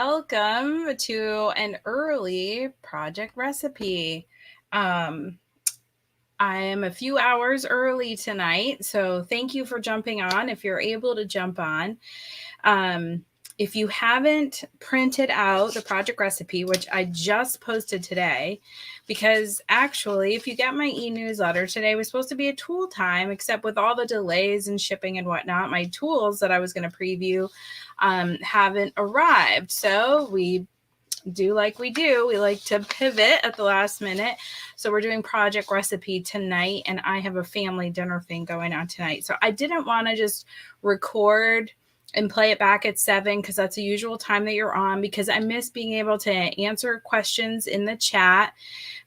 welcome to an early project recipe. I am a few hours early tonight, so thank you for jumping on if you're able to jump on. If you haven't printed out the project recipe, which I just posted today, because actually, if you get my e-newsletter, today was supposed to be a tool time, except with all the delays and shipping and whatnot, my tools that I was going to preview haven't arrived. So we do like we do. We like to pivot at the last minute. So we're doing project recipe tonight, and I have a family dinner thing going on tonight. So I didn't want to just record and play it back at 7 because that's the usual time that you're on, because I miss being able to answer questions in the chat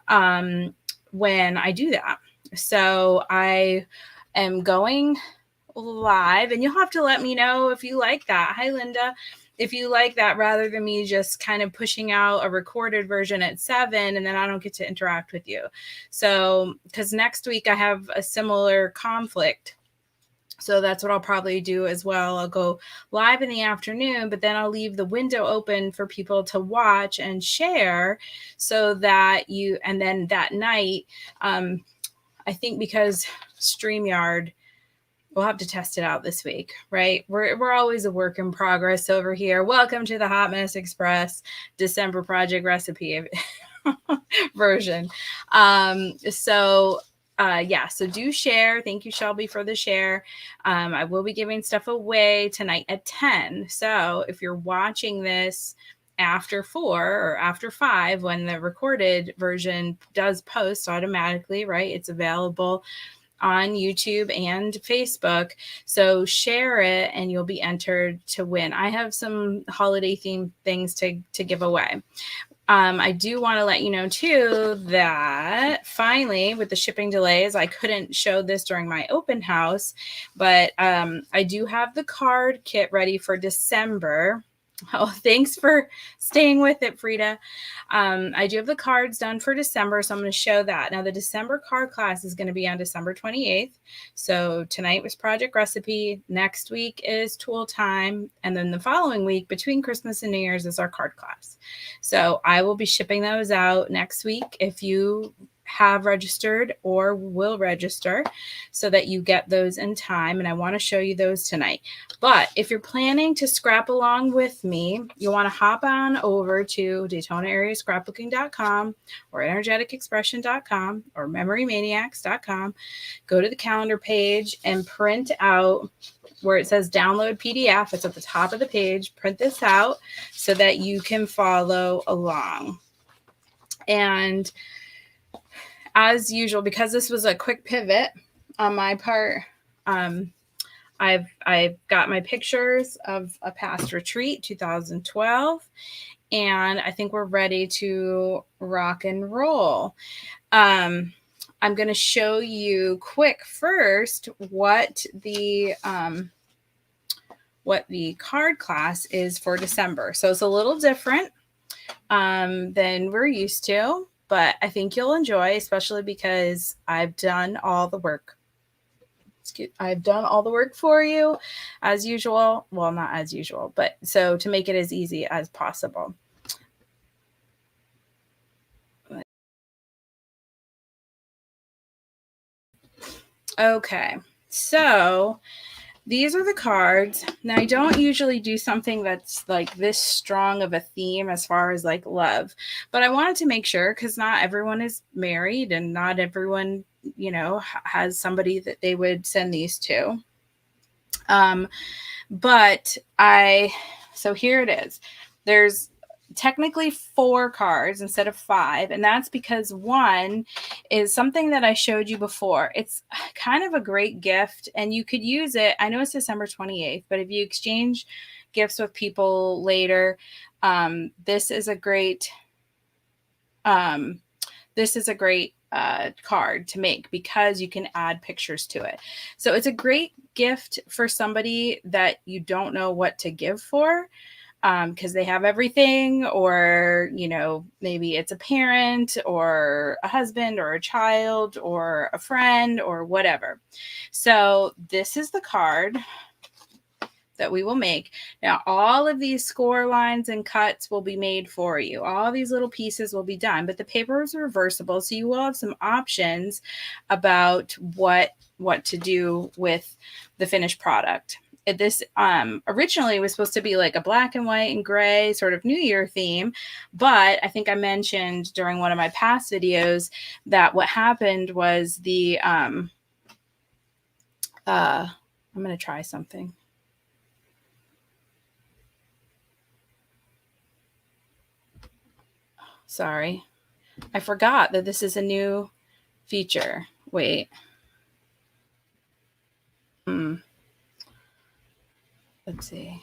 when I do that. So I am going live, and you'll have to let me know if you like that. Hi, Linda. If you like that, rather than me just kind of pushing out a recorded version at 7 and then I don't get to interact with you. So, because next week I have a similar conflict. So that's what I'll probably do as well. I'll go live in the afternoon, but then I'll leave the window open for people to watch and share so that you, and then that night, I think because StreamYard, we'll have to test it out this week, right? We're always a work in progress over here. Welcome to the Hot Mess Express December project recipe version. So do share. Thank you, Shelby, for the share. I will be giving stuff away tonight at 10. So if you're watching this after 4 or after 5, when the recorded version does post automatically, right? It's available on YouTube and Facebook. So share it and you'll be entered to win. I have some holiday themed things to give away. I do want to let you know too that finally, with the shipping delays, I couldn't show this during my open house, but I do have the card kit ready for December. Oh, thanks for staying with it, Frida. I do have the cards done for December, so I'm going to show that. Now, the December card class is going to be on December 28th. So tonight was project recipe. Next week is tool time. And then the following week, between Christmas and New Year's, is our card class. So I will be shipping those out next week if you have registered or will register, so that you get those in time. And I want to show you those tonight. But if you're planning to scrap along with me, you want to hop on over to DaytonaAreaScrapbooking.com or energeticexpression.com or memorymaniacs.com. Go to the calendar page and print out where it says download PDF. It's at the top of the page. Print this out so that you can follow along. And as usual, because this was a quick pivot on my part, I've got my pictures of a past retreat, 2012, and I think we're ready to rock and roll. I'm going to show you quick first what the card class is for December. So it's a little different than we're used to, but I think you'll enjoy, especially because I've done all the work. I've done all the work for you as usual. Well, not as usual, but so to make it as easy as possible. Okay, so these are the cards. Now, I don't usually do something that's like this strong of a theme as far as like love, but I wanted to make sure, because not everyone is married and not everyone, has somebody that they would send these to. So here it is. There's technically 4 cards instead of 5, and that's because one is something that I showed you before. It's kind of a great gift, and you could use it. I know it's December 28th, but if you exchange gifts with people later, this is a great card to make, because you can add pictures to it. So it's a great gift for somebody that you don't know what to give for, because they have everything, or maybe it's a parent or a husband or a child or a friend or whatever. So this is the card that we will make. Now, all of these score lines and cuts will be made for you. All these little pieces will be done, but the paper is reversible, so you will have some options about what to do with the finished product. This originally was supposed to be like a black and white and gray sort of New Year theme, but I think I mentioned during one of my past videos that what happened was the I'm going to try something. Sorry, I forgot that this is a new feature. Wait. Let's see.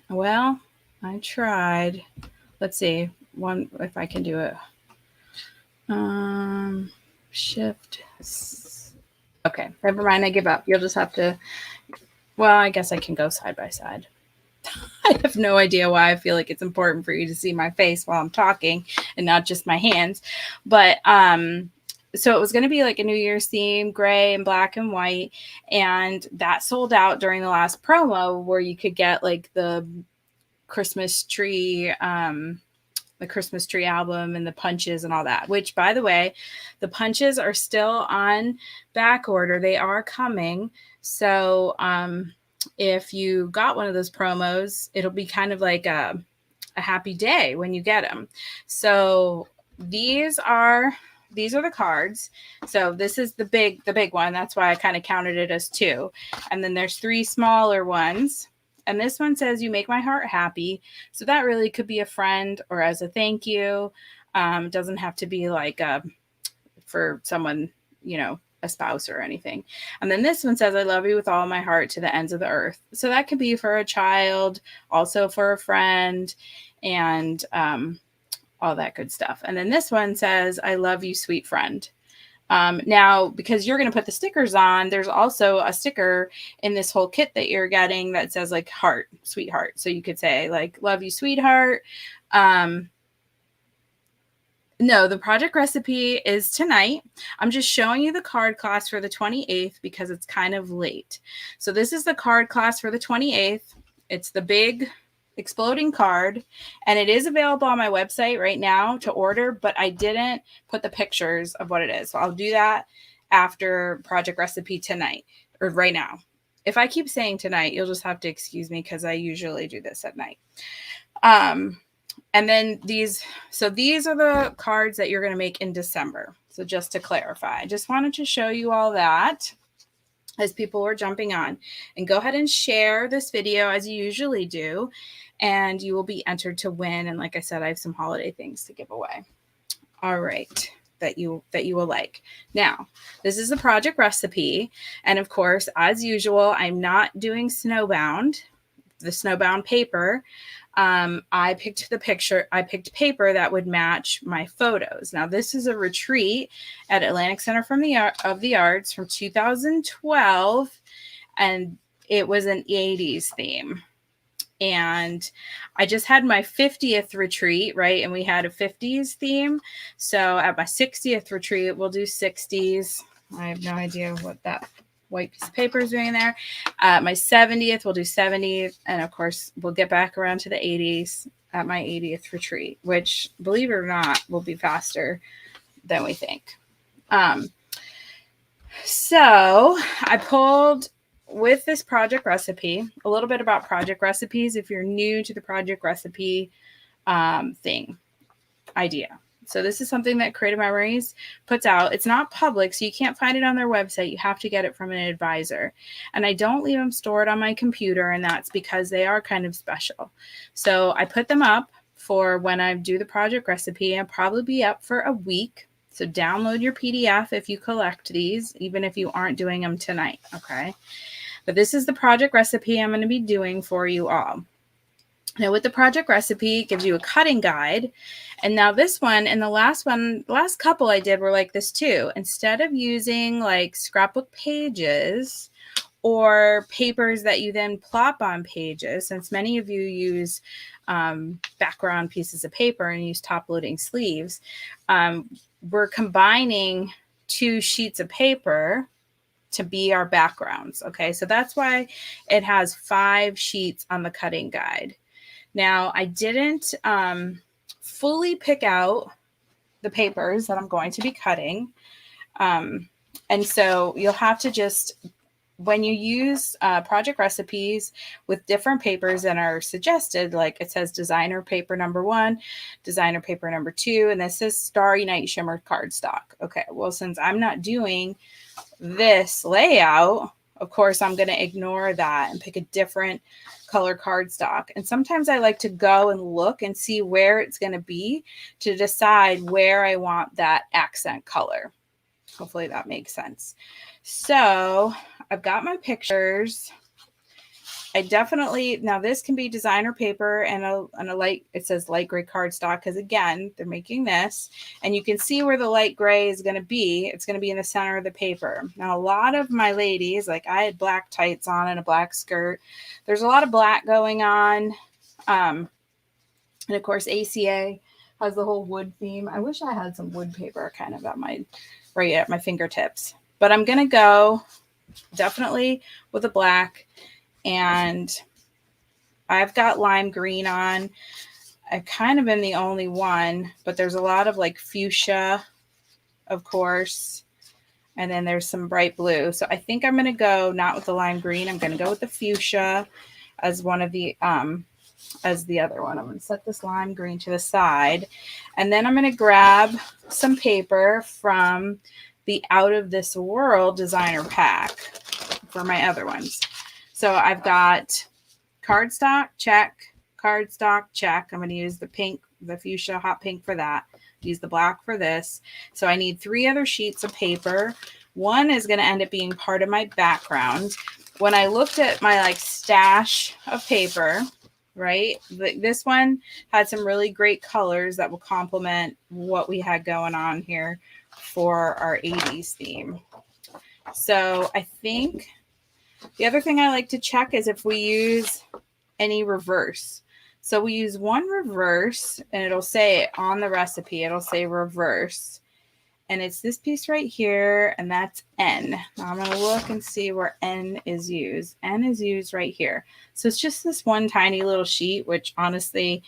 Well, I tried. Let's see. One, if I can do it. Shift. Okay, never mind. I give up. You'll just have to. Well, I guess I can go side by side. I have no idea why I feel like it's important for you to see my face while I'm talking and not just my hands. But so it was going to be like a New Year's theme, gray and black and white. And that sold out during the last promo where you could get like the Christmas tree album and the punches and all that, which, by the way, the punches are still on back order. They are coming. So if you got one of those promos, it'll be kind of like a happy day when you get them. So these are the cards. So this is the big one. That's why I kind of counted it as 2. And then there's 3 smaller ones. And this one says, "You make my heart happy." So that really could be a friend or as a thank you. Doesn't have to be like for someone, a spouse or anything. And then this one says, "I love you with all my heart to the ends of the earth." So that could be for a child, also for a friend, and all that good stuff. And then this one says, "I love you, sweet friend." Now, because you're going to put the stickers on, there's also a sticker in this whole kit that you're getting that says like heart, sweetheart. So you could say like, "Love you, sweetheart." No, the project recipe is tonight. I'm just showing you the card class for the 28th because it's kind of late. So this is the card class for the 28th. It's the big exploding card, and it is available on my website right now to order, but I didn't put the pictures of what it is. So I'll do that after project recipe tonight or right now. If I keep saying tonight, you'll just have to excuse me because I usually do this at night. And then these are the cards that you're going to make in December. So just to clarify, I just wanted to show you all that as people were jumping on. And go ahead and share this video as you usually do, and you will be entered to win. And like I said, I have some holiday things to give away. All right, that you will like. Now, this is the project recipe. And of course, as usual, I'm not doing the snowbound paper. I picked paper that would match my photos. Now, this is a retreat at Atlantic Center of the Arts from 2012, and it was an 80s theme. And I just had my 50th retreat, right? And we had a 50s theme. So at my 60th retreat, we'll do 60s. I have no idea what that white piece of paper is doing there. My 70th, we'll do 70s. And of course, we'll get back around to the 80s at my 80th retreat, which, believe it or not, will be faster than we think. So I pulled, with this project recipe, a little bit about project recipes if you're new to the project recipe idea. So this is something that Creative Memories puts out. It's not public, so you can't find it on their website. You have to get it from an advisor. And I don't leave them stored on my computer, and that's because they are kind of special. So I put them up for when I do the project recipe. I'll probably be up for a week. So download your PDF if you collect these, even if you aren't doing them tonight, okay? But this is the project recipe I'm going to be doing for you all. Now, with the project recipe, it gives you a cutting guide. And now this one and the last couple I did were like this too. Instead of using like scrapbook pages or papers that you then plop on pages, since many of you use background pieces of paper and use top-loading sleeves, we're combining 2 sheets of paper to be our backgrounds. Okay, so that's why it has 5 sheets on the cutting guide. Now, I didn't fully pick out the papers that I'm going to be cutting. And so you'll have to just, when you use project recipes with different papers that are suggested, like it says designer paper number 1, designer paper number 2, and this is Starry Night Shimmer cardstock. Okay, well, since I'm not doing this layout, of course, I'm going to ignore that and pick a different color cardstock. And sometimes I like to go and look and see where it's going to be to decide where I want that accent color. Hopefully that makes sense. So I've got my pictures. I definitely, now this can be designer paper and a light, it says light gray cardstock, because again, they're making this, and you can see where the light gray is going to be. It's going to be in the center of the paper. Now, a lot of my ladies, like I had black tights on and a black skirt. There's a lot of black going on. And of course, ACA has the whole wood theme. I wish I had some wood paper kind of right at my fingertips, but I'm going to go definitely with a black. And I've got lime green on. I've kind of been the only one, but there's a lot of like fuchsia, of course. And then there's some bright blue. So I think I'm going to go not with the lime green. I'm going to go with the fuchsia as one of the, as the other one. I'm going to set this lime green to the side. And then I'm going to grab some paper from the Out of This World designer pack for my other ones. So I've got cardstock, check, cardstock, check. I'm going to use the pink, the fuchsia hot pink for that. Use the black for this. So I need 3 other sheets of paper. One is going to end up being part of my background. When I looked at my like stash of paper, right, this one had some really great colors that will complement what we had going on here for our 80s theme. So I think the other thing I like to check is if we use any reverse. So we use one reverse, and it'll say on the recipe, it'll say reverse. And it's this piece right here, and that's N. Now I'm going to look and see where N is used. N is used right here. So it's just this one tiny little sheet, which honestly,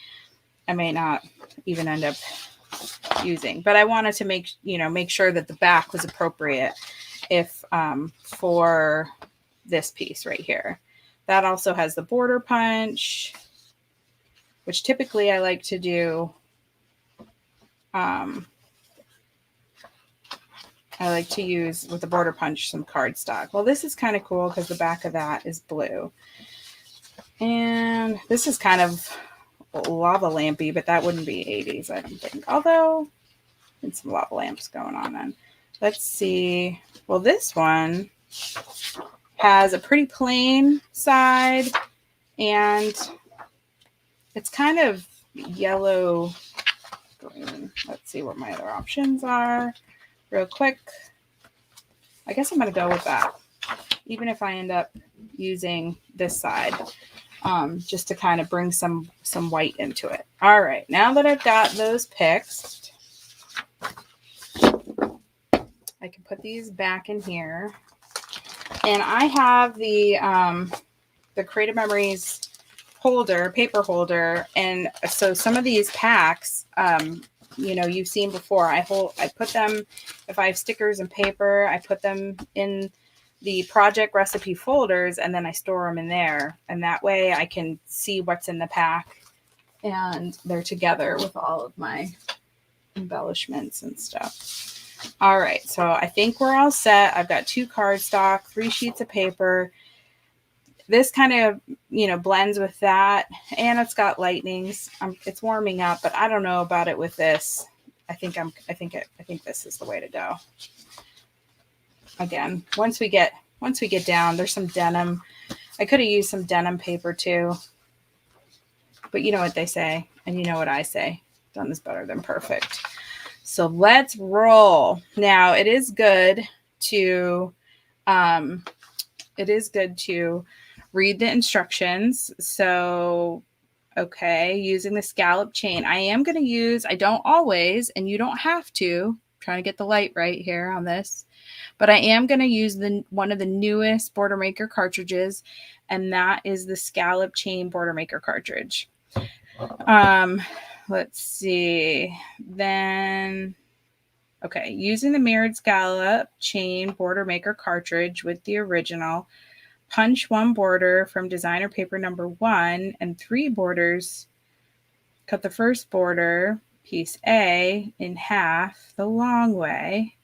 I may not even end up using. But I wanted to make sure that the back was appropriate if for this piece right here. That also has the border punch, which typically I like to do. I like to use with the border punch some cardstock. Well, this is kind of cool because the back of that is blue. And this is kind of lava lampy, but that wouldn't be 80s, I don't think. Although, there's some lava lamps going on then. Let's see. Well, this one has a pretty plain side, and it's kind of yellow green. Let's see what my other options are real quick. I guess I'm going to go with that, even if I end up using this side, just to kind of bring some white into it. All right, now that I've got those picked, I can put these back in here. And I have the Creative Memories holder, paper holder. And so some of these packs, you've seen before. I put them, if I have stickers and paper, I put them in the project recipe folders, and then I store them in there. And that way I can see what's in the pack, and they're together with all of my embellishments and stuff. All right, so I think we're all set. I've got 2 cardstock, 3 sheets of paper. This kind of, blends with that, and it's got lightnings. It's warming up, but I don't know about it with this. I think this is the way to go. Again, once we get down, there's some denim. I could have used some denim paper too, but you know what they say, and you know what I say. Done is better than perfect. So let's roll. Now it is good to read the instructions. So, okay, using the scallop chain. I am going to use, I don't always, and you don't have to, I'm trying to get the light right here on this, But I am going to use one of the newest Border Maker cartridges, and that is the Scallop Chain Border Maker cartridge. Let's see. Then, okay, using the mirrored Scallop Chain Border Maker cartridge with the original, punch one border from designer paper number 1 and 3 borders. Cut the first border, piece A, in half the long way,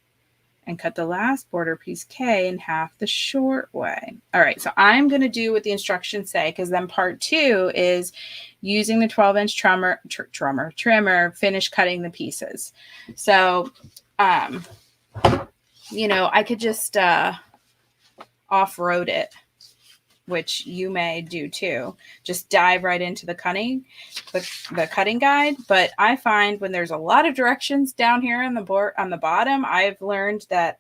and cut the last border, piece K, in half the short way. All right, so I'm going to do what the instructions say, because then part 2 is using the 12-inch trimmer, finish cutting the pieces. So, you know, I could just off-road it, which you may do too. Just dive right into the cutting guide. But I find when there's a lot of directions down here on the board on the bottom, I've learned that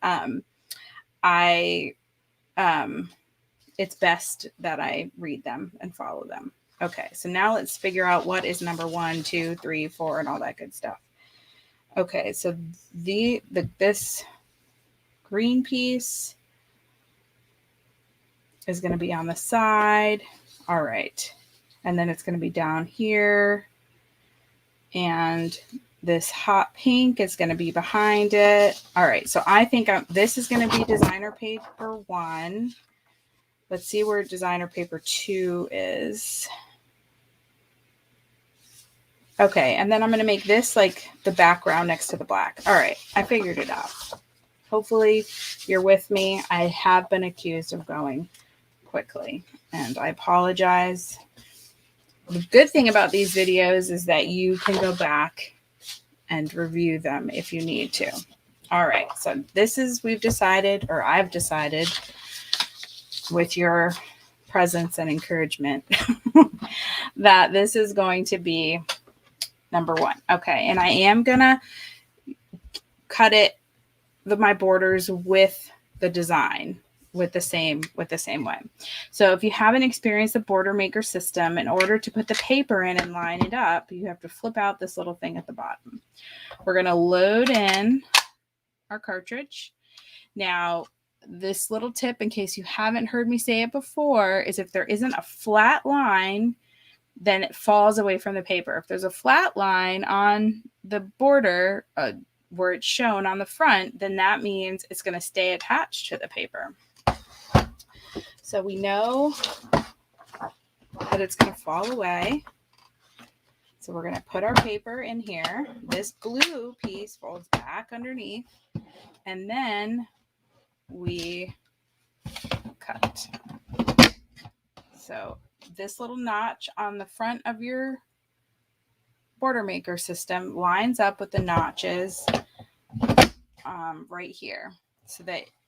it's best that I read them and follow them. Okay, so now let's figure out what is number 1, 2, 3, 4, and all that good stuff. Okay, so this green piece is going to be on the side. All right. And then it's going to be down here. And this hot pink is going to be behind it. All right. So I think this is going to be designer paper 1. Let's see where designer paper 2 is. Okay. And then I'm going to make this like the background next to the black. All right. I figured it out. Hopefully you're with me. I have been accused of going quickly, and I apologize. The good thing about these videos is that you can go back and review them if you need to. All right, so we've decided, or I've decided with your presence and encouragement that this is going to be number 1. Okay, and I am gonna cut my borders with the design, with the same way. So if you haven't experienced the Border Maker system, in order to put the paper in and line it up, you have to flip out this little thing at the bottom. We're going to load in our cartridge. Now, this little tip, in case you haven't heard me say it before, is if there isn't a flat line, then it falls away from the paper. If there's a flat line on the border where it's shown on the front, then that means it's going to stay attached to the paper. So we know that it's going to fall away. So we're going to put our paper in here. This blue piece folds back underneath, and then we cut. So this little notch on the front of your Border Maker system lines up with the notches right here.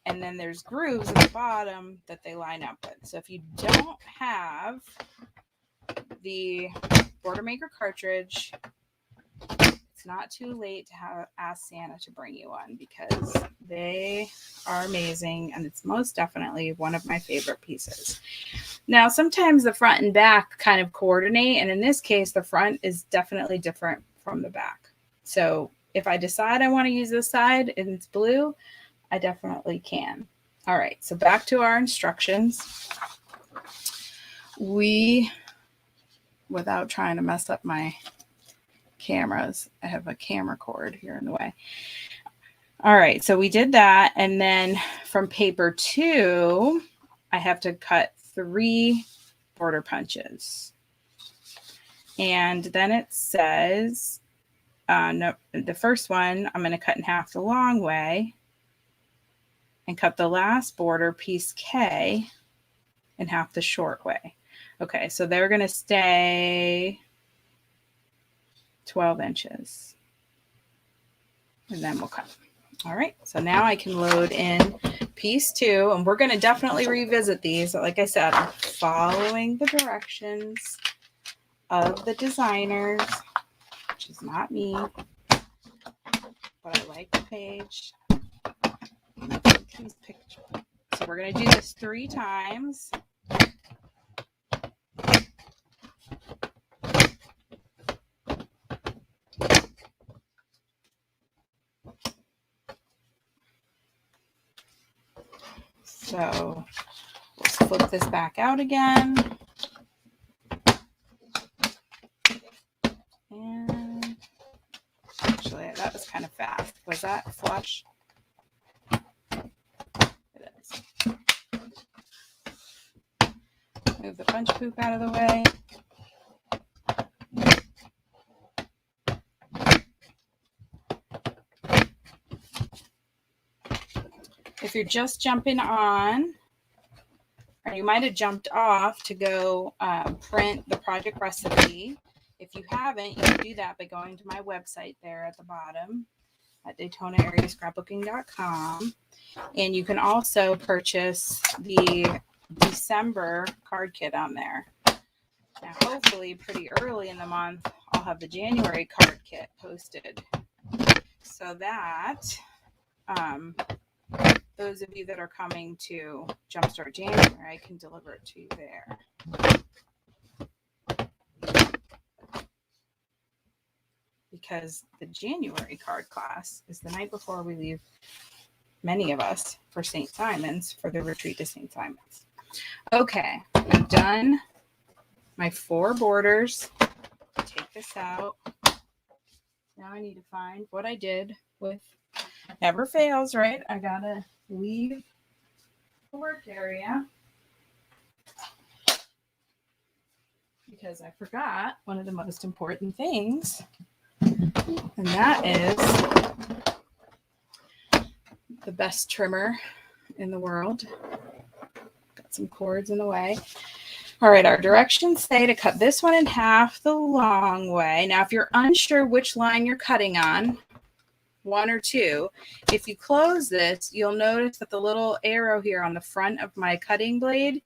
And then there's grooves at the bottom that they line up with. So if you don't have the Border Maker cartridge, it's not too late to ask Santa to bring you one, because they are amazing, and it's most definitely one of my favorite pieces. Now, sometimes the front and back kind of coordinate, and in this case, the front is definitely different from the back. So if I decide I want to use this side and it's blue, I definitely can. All right, so back to our instructions. Without trying to mess up my cameras, I have a camera cord here in the way. All right, so we did that, and then from paper 2, I have to cut 3 border punches. And then it says, the first one, I'm going to cut in half the long way and cut the last border, piece K, in half the short way. Okay, so they're going to stay 12 inches. And then we'll cut. All right, so now I can load in piece 2, and we're going to definitely revisit these. Like I said, I'm following the directions of the designers, which is not me, but I like the page. So we're going to do this 3 times. So let's flip this back out again. And actually, that was kind of fast. Was that flush? It is. Move the punch poop out of the way. If you're just jumping on, or you might have jumped off to go print the project recipe. If you haven't, you can do that by going to my website there at the bottom at DaytonaAreaScrapbooking.com. And you can also purchase the December card kit on there. Now, hopefully pretty early in the month, I'll have the January card kit posted. So that those of you that are coming to Jumpstart January, I can deliver it to you there. Because the January card class is the night before we leave, many of us, for St. Simon's, for the retreat to St. Simon's. Okay, I've done my 4 borders. Take this out. Now I need to find what I did with, never fails, right? I gotta leave the work area because I forgot one of the most important things, and that is the best trimmer in the world. Got some cords in the way. All right, our directions say to cut this one in half the long way. Now, if you're unsure which line you're cutting on, 1 or 2, if you close this, you'll notice that the little arrow here on the front of my cutting blade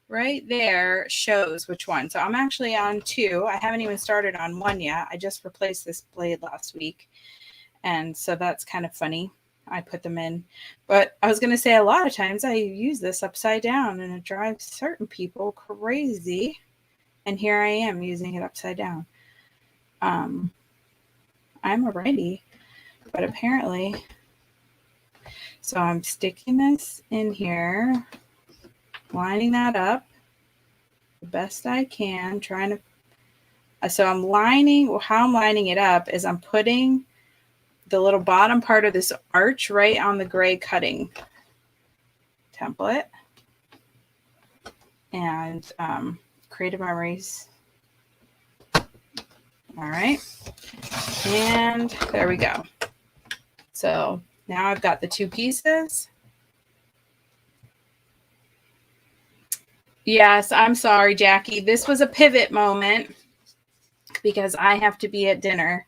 right there shows which one. So I'm actually on 2. I haven't even started on 1 yet. I just replaced this blade last week. And so that's kind of funny. I put them in. But I was going to say a lot of times I use this upside down and it drives certain people crazy. And here I am using it upside down. I'm a righty. But apparently, so I'm sticking this in here, lining that up the best I can, trying to, so I'm lining, how I'm lining it up is I'm putting the little bottom part of this arch right on the gray cutting template. And Creative Memories. All right. And there we go. So now I've got the 2 pieces. Yes, I'm sorry, Jackie. This was a pivot moment because I have to be at dinner.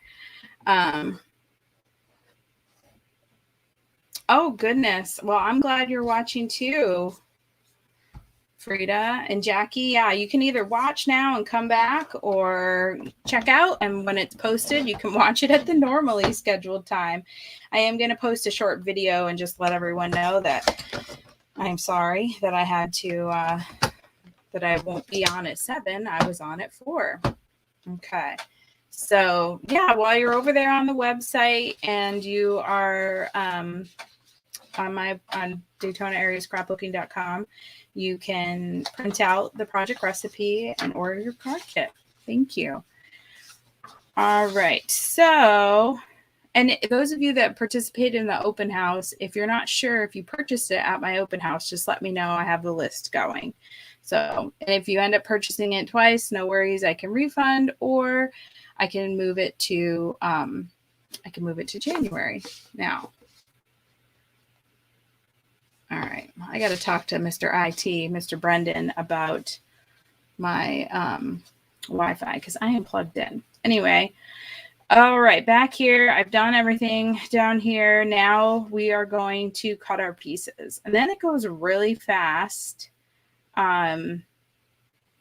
Oh, goodness. Well, I'm glad you're watching too, Frida and Jackie. Yeah, you can either watch now and come back or check out. And when it's posted, you can watch it at the normally scheduled time. I am going to post a short video and just let everyone know that I'm sorry that I had to, that I won't be on at 7. I was on at 4. Okay. So yeah, while you're over there on the website and you are on DaytonaAreaScrapbooking.com, you can print out the project recipe and order your card kit. Thank you. All right. So, and those of you that participated in the open house, if you're not sure if you purchased it at my open house, just let me know. I have the list going. So, and if you end up purchasing it twice, no worries. I can refund, or I can move it to January now. All right. I got to talk to Mr. IT, Mr. Brendan, about my Wi-Fi because I am plugged in. Anyway, all right, back here, I've done everything down here. Now we are going to cut our pieces. And then it goes really fast. I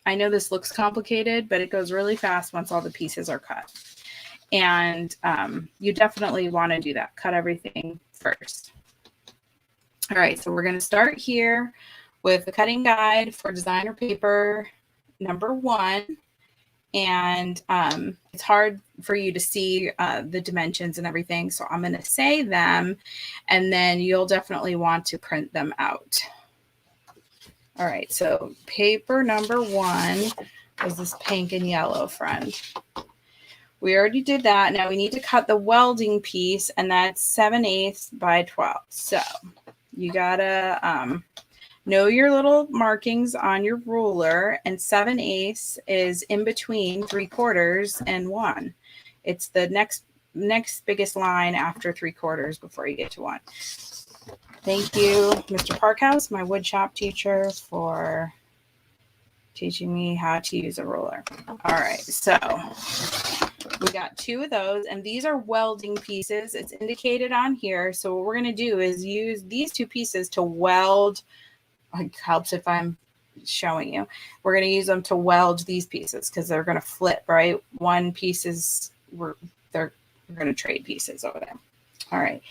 know this looks complicated, but it goes really fast once all the pieces are cut. And you definitely want to do that. Cut everything first. All right, so we're going to start here with the cutting guide for designer paper number 1. And it's hard for you to see the dimensions and everything. So I'm going to say them, and then you'll definitely want to print them out. All right, so paper number 1 was this pink and yellow friend. We already did that. Now we need to cut the welding piece, and that's 7/8 by 12. So you gotta know your little markings on your ruler, and 7/8 is in between 3/4 and 1. It's the next biggest line after 3/4 before you get to 1. Thank you, Mr. Parkhouse, my woodshop teacher, for teaching me how to use a ruler. All right, so we got 2 of those, and these are welding pieces. It's indicated on here. So what we're going to do is use these 2 pieces to weld. It helps if I'm showing you. We're going to use them to weld these pieces because they're going to flip, right? One piece is, we're going to trade pieces over there. All right.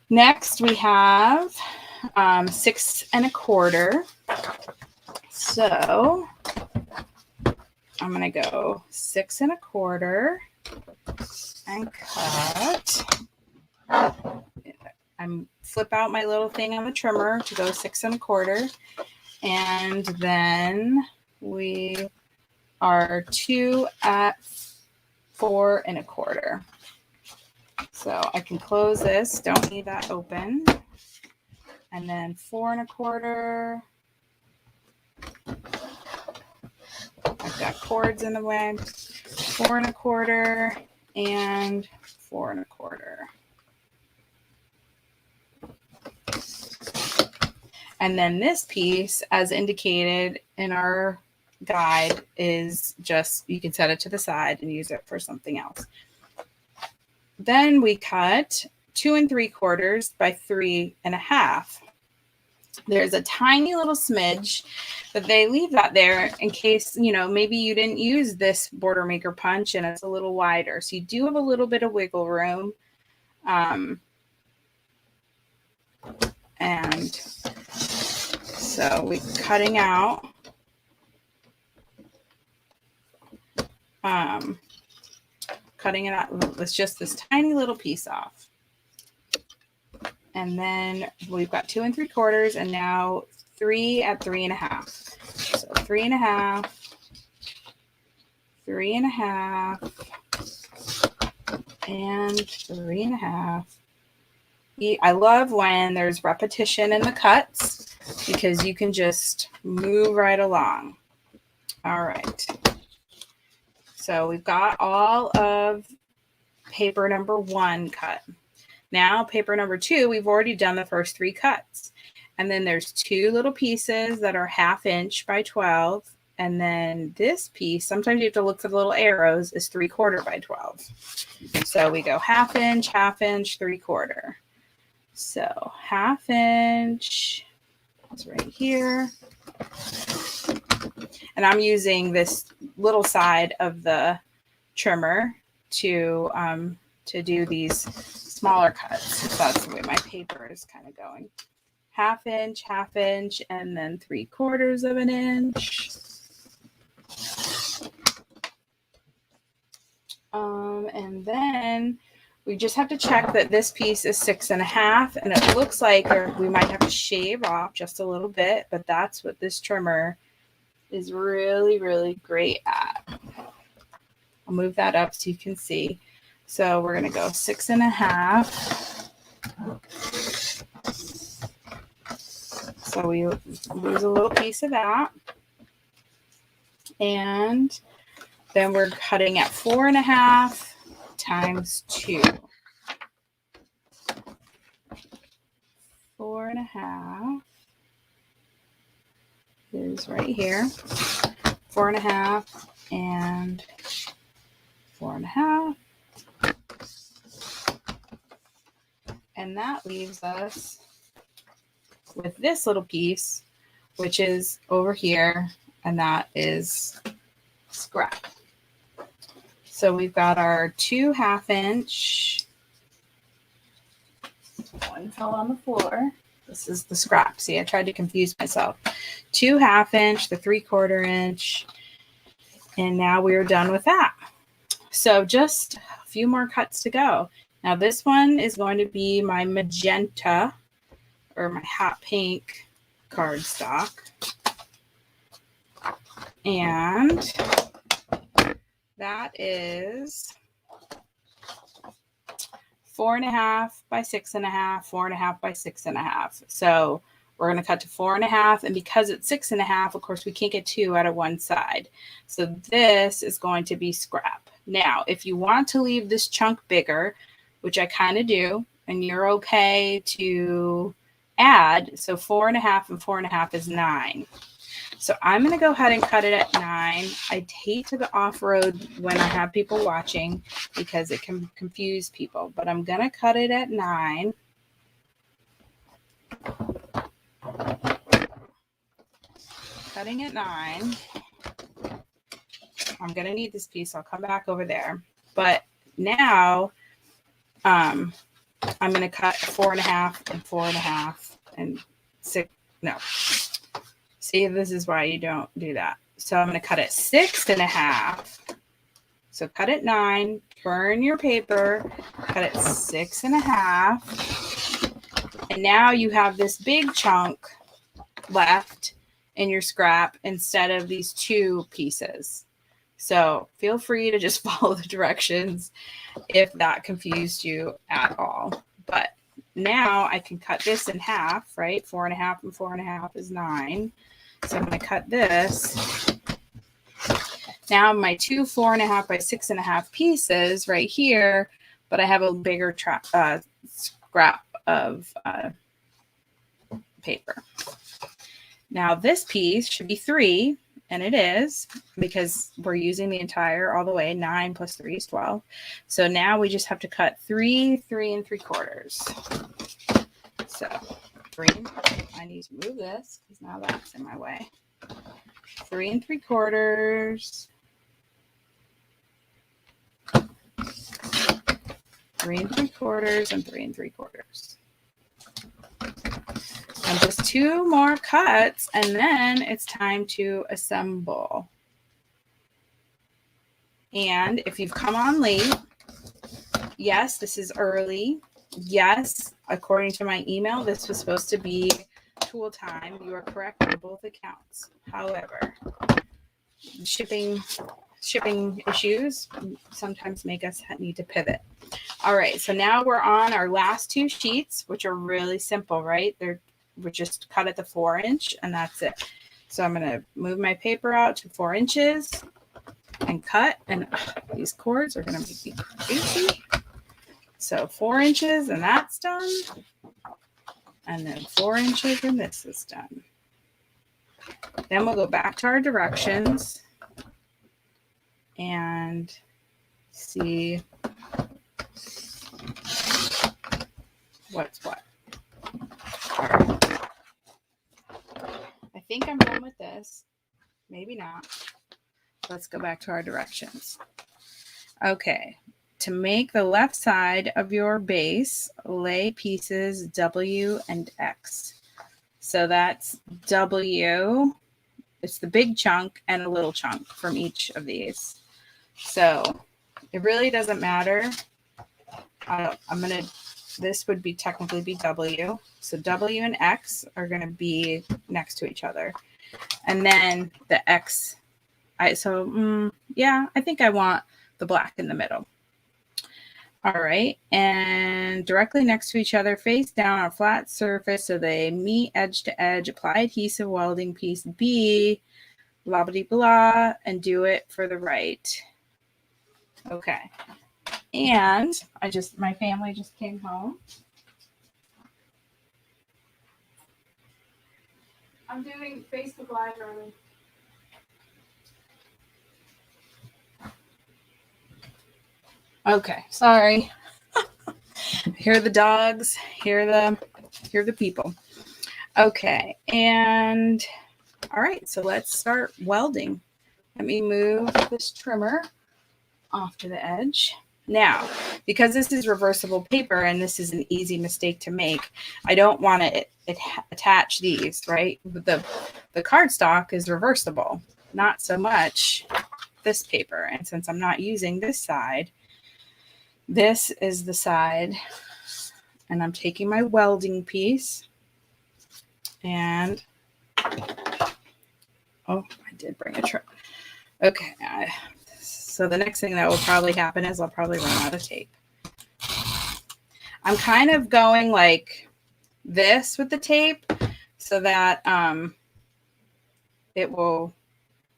Next, we have 6 1/4. So I'm going to go 6 1/4 and cut. I'm flip out my little thing on the trimmer to go 6 1/4. And then we are 2 at 4 1/4. So I can close this, don't need that open. And then 4 1/4. I've got cords in the way. 4 1/4 and 4 1/4. And then this piece, as indicated in our guide, is just, you can set it to the side and use it for something else. Then we cut 2 3/4 by 3 1/2. There's a tiny little smidge, but they leave that there in case, maybe you didn't use this border maker punch and it's a little wider. So you do have a little bit of wiggle room. And so we're cutting out with just this tiny little piece off. And then we've got 2 3/4 and now 3 at 3 1/2. So 3 1/2, 3 1/2, and 3 1/2. I love when there's repetition in the cuts because you can just move right along. All right. So we've got all of paper number 1 cut. Now paper number 2, we've already done the first 3 cuts. And then there's 2 little pieces that are 1/2 inch by 12. And then this piece, sometimes you have to look for the little arrows, is 3/4 by 12. So we go 1/2 inch, 1/2 inch, 3/4. So 1/2 inch, it's right here. And I'm using this little side of the trimmer to do these smaller cuts. That's the way my paper is kind of going. 1/2 inch, 1/2 inch, and then 3/4 of an inch. And then we just have to check that this piece is 6 1/2, and it looks like we might have to shave off just a little bit, but that's what this trimmer is really, really great at. I'll move that up so you can see. So we're going to go 6 1/2. So we lose a little piece of that. And then we're cutting at 4 1/2 times 2. 4 1/2 is right here. 4 1/2 and 4 1/2. And that leaves us with this little piece, which is over here, and that is scrap. So we've got our 2 1/2 inch. One fell on the floor. This is the scrap. See, I tried to confuse myself. 2 1/2 inch, the 3/4 inch, and now we're done with that. So just a few more cuts to go. Now this one is going to be my magenta or my hot pink cardstock. And that is 4.5 by 6.5, 4.5 by 6.5. So we're going to cut to 4.5. And because it's 6.5, of course, we can't get 2 out of one side. So this is going to be scrap. Now, if you want to leave this chunk bigger, which I kind of do, and you're okay to add, so 4.5 and 4.5 is 9. So I'm going to go ahead and cut it at 9. I hate to the off-road when I have people watching because it can confuse people, but I'm going to cut it at 9. Cutting at 9. I'm going to need this piece. I'll come back over there. But now I'm going to cut 4.5 and 4.5 and 6. No. See, this is why you don't do that. So I'm going to cut it 6.5. So cut it 9, turn your paper, cut it 6.5. And now you have this big chunk left in your scrap instead of these 2 pieces. So feel free to just follow the directions if that confused you at all. But now I can cut this in half, right? 4.5 and 4.5 is 9. So I'm going to cut this. Now my 2 4.5 by 6.5 pieces right here, but I have a bigger scrap of paper. Now this piece should be 3, and it is because we're using the entire all the way. 9 plus 3 is 12. So now we just have to cut 3 3 3/4. So 3. I need to move this because now that's in my way. 3 3/4. 3 3/4 and 3 3/4. And just 2 more cuts, and then it's time to assemble. And if you've come on late, yes, this is early. Yes, according to my email, this was supposed to be tool time. You are correct on both accounts. However, shipping issues sometimes make us need to pivot. All right, so now we're on our last 2 sheets, which are really simple, right? We're just cut at the 4-inch, and that's it. So I'm going to move my paper out to 4 inches and cut. And these cords are going to make me crazy. So 4 inches, and that's done. And then 4 inches, and this is done. Then we'll go back to our directions and see what's what. All right. I think I'm done with this. Maybe not. Let's go back to our directions. Okay. To make the left side of your base, lay pieces W and X. So that's W. It's the big chunk and a little chunk from each of these. So it really doesn't matter. This would be technically be W. So W and X are going to be next to each other. And then the X, I think I want the black in the middle. All right. And directly next to each other, face down on a flat surface so they meet edge to edge. Apply adhesive welding piece B, blah, blah, blah, and do it for the right. Okay. And my family just came home. I'm doing Facebook Live early. Okay, sorry. Hear the dogs, hear the people. Okay, and all right, so let's start welding. Let me move this trimmer off to the edge. Now, because this is reversible paper and this is an easy mistake to make, I don't want to attach these, right? The cardstock is reversible, not so much this paper. And since I'm not using this side, this is the side, and I'm taking my welding piece and, oh, I did bring a trimmer. Okay. So the next thing that will probably happen is I'll probably run out of tape. I'm kind of going like this with the tape so that it will,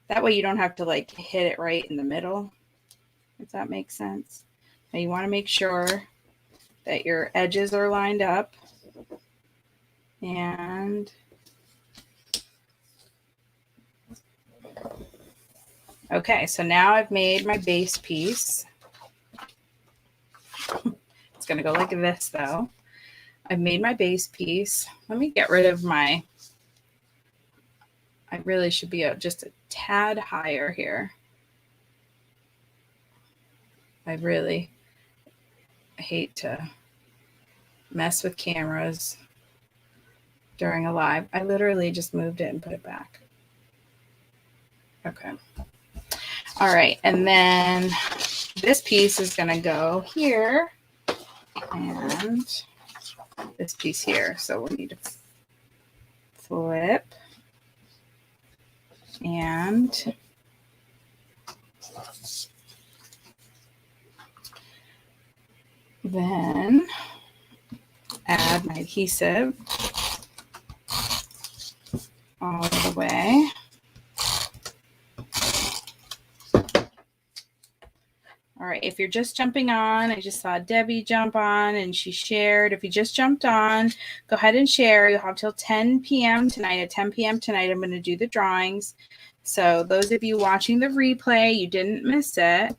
that way you don't have to like hit it right in the middle, if that makes sense. Now you want to make sure that your edges are lined up. And okay, so now I've made my base piece. It's going to go like this though. I've made my base piece. Let me get rid of my, I really should be just a tad higher here. I really hate to mess with cameras during a live. I literally just moved it and put it back. Okay. All right. And then this piece is going to go here and this piece here. So we'll need to flip and then add my adhesive all the way. All right, if you're just jumping on, I just saw Debbie jump on and she shared. If you just jumped on, go ahead and share. You'll have till 10 p.m. tonight. At 10 p.m. tonight, I'm going to do the drawings. So those of you watching the replay, you didn't miss it.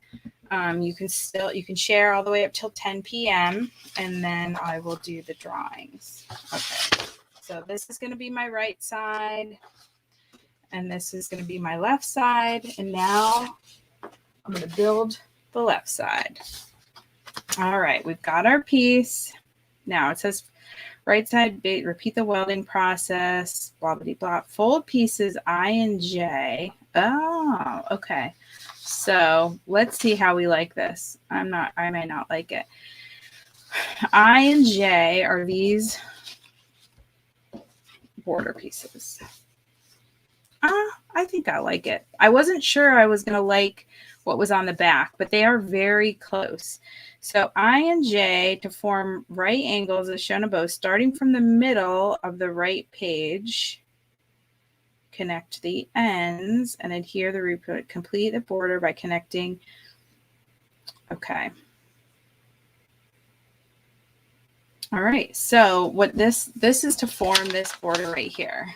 You can share all the way up till 10 p.m. and then I will do the drawings. Okay, so this is going to be my right side and this is going to be my left side. And now I'm going to build the left side. All right, we've got our piece. Now it says right side, repeat the welding process, blah, blah, blah. Fold pieces I and J. Oh, okay. So let's see how we like this. I may not like it. I and J are these border pieces. I think I like it. I wasn't sure I was going to like what was on the back, but they are very close. So I and J to form right angles as shown above, starting from the middle of the right page. Connect the ends and adhere the root. Complete the border by connecting. Okay. All right. So what this is to form this border right here.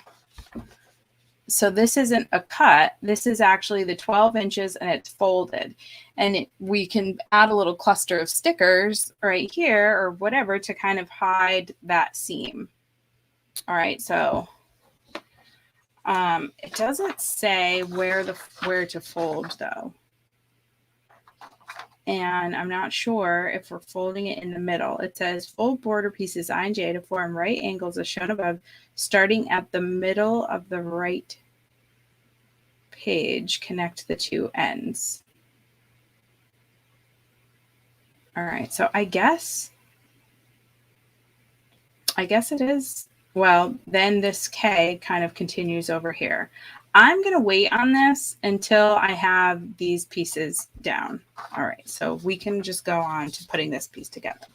So this isn't a cut. This is actually the 12 inches and it's folded. And we can add a little cluster of stickers right here or whatever to kind of hide that seam. All right. So it doesn't say where to fold though. And I'm not sure if we're folding it in the middle. It says fold border pieces I and J to form right angles as shown above, starting at the middle of the right page. Connect the two ends. All right, so I guess it is. Well, then this K kind of continues over here. I'm going to wait on this until I have these pieces down. All right, so we can just go on to putting this piece together.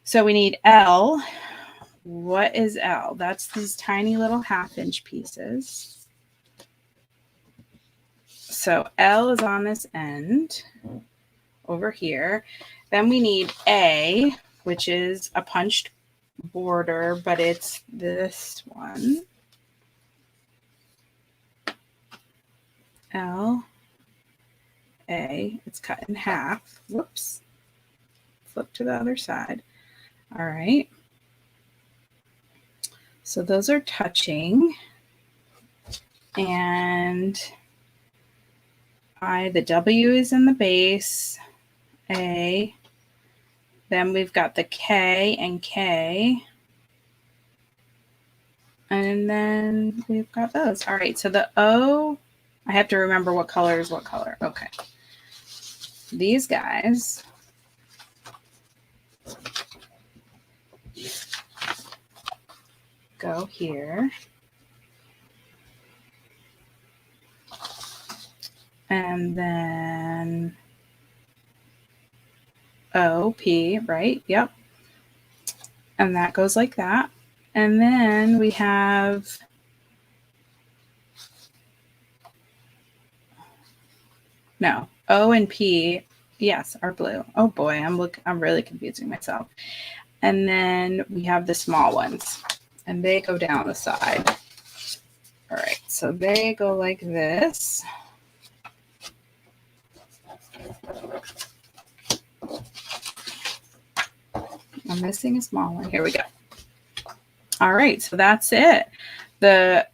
So we need L. What is L? That's these tiny little half-inch pieces. So L is on this end over here. Then we need A, which is a punched border, but it's this one. L, A, it's cut in half. Whoops. Flip to the other side. All right. So those are touching. And the W is in the base. A. Then we've got the K and K. And then we've got those. All right. So the O, I have to remember what color is what color. Okay. These guys go here. and then O, P, right? Yep. And that goes like that. And then we have no, O and P, yes, are blue. Oh boy, I'm really confusing myself. And then we have the small ones, and they go down the side. All right, so they go like this. I'm missing a small one. Here we go. All right, so that's it. The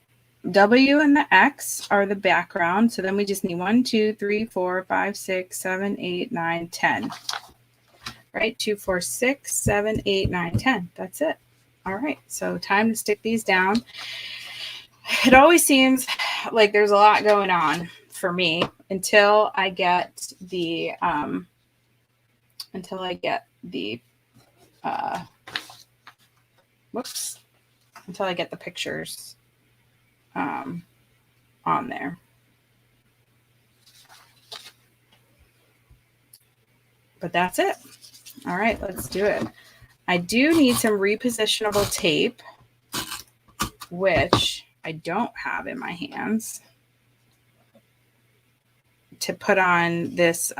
W and the X are the background. So then we just need 1, 2, 3, 4, 5, 6, 7, 8, 9, 10. Right? 2, 4, 6, 7, 8, 9, 10. That's it. All right. So time to stick these down. It always seems like there's a lot going on for me until I get the until I get the pictures on there. But that's it. All right, let's do it. I do need some repositionable tape, which I don't have in my hands, to put on this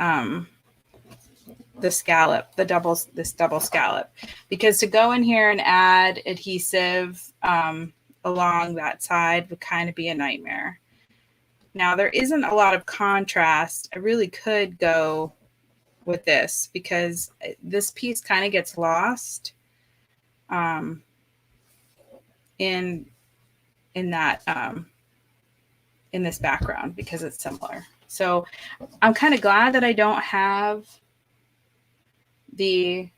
the scallop, this double scallop, because to go in here and add adhesive along that side would kind of be a nightmare. Now there isn't a lot of contrast. I really could go with this because this piece kind of gets lost in that in this background because it's similar. So I'm kind of glad that I don't have the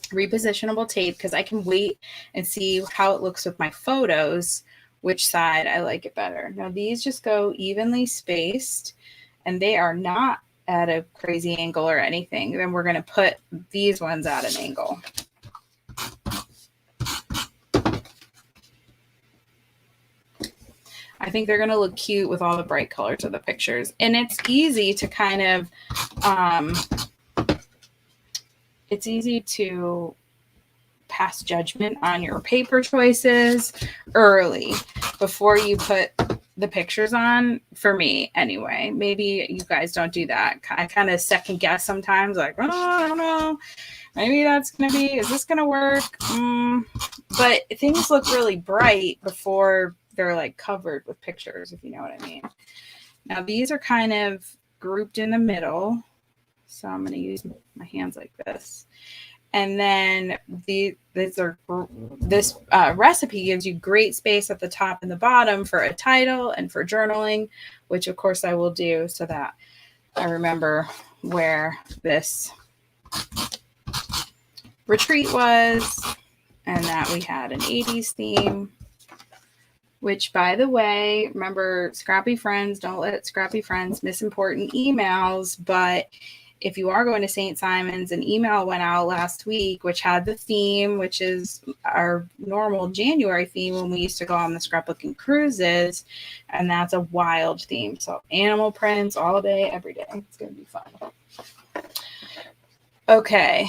repositionable tape, because I can wait and see how it looks with my photos, which side I like it better. Now these just go evenly spaced and they are not at a crazy angle or anything. Then we're going to put these ones at an angle. I think they're going to look cute with all the bright colors of the pictures. And it's easy to kind of, it's easy to pass judgment on your paper choices early before you put the pictures on, for me anyway. Maybe you guys don't do that. I kind of second guess sometimes, like, oh, I don't know. Maybe that's going to be, is this going to work? But things look really bright before they're like covered with pictures, if you know what I mean. Now these are kind of grouped in the middle. So I'm going to use my hands like this. And then this recipe gives you great space at the top and the bottom for a title and for journaling, which of course I will do so that I remember where this retreat was and that we had an 80s theme, which, by the way, remember, scrappy friends, don't let scrappy friends miss important emails. But if you are going to St. Simon's, an email went out last week, which had the theme, which is our normal January theme when we used to go on the scrapbooking cruises. And that's a wild theme. So animal prints all day, every day. It's going to be fun. Okay.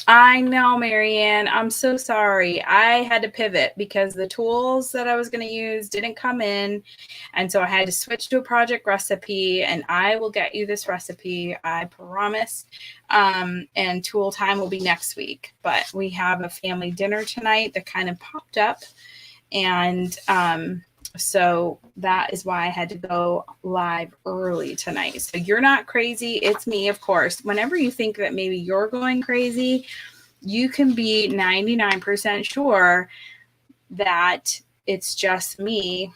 I know, Marianne. I'm so sorry. I had to pivot because the tools that I was going to use didn't come in. And so I had to switch to a project recipe, and I will get you this recipe, I promise. And tool time will be next week. But we have a family dinner tonight that kind of popped up. And so that is why I had to go live early tonight. So you're not crazy. It's me, of course. Whenever you think that maybe you're going crazy, you can be 99% sure that it's just me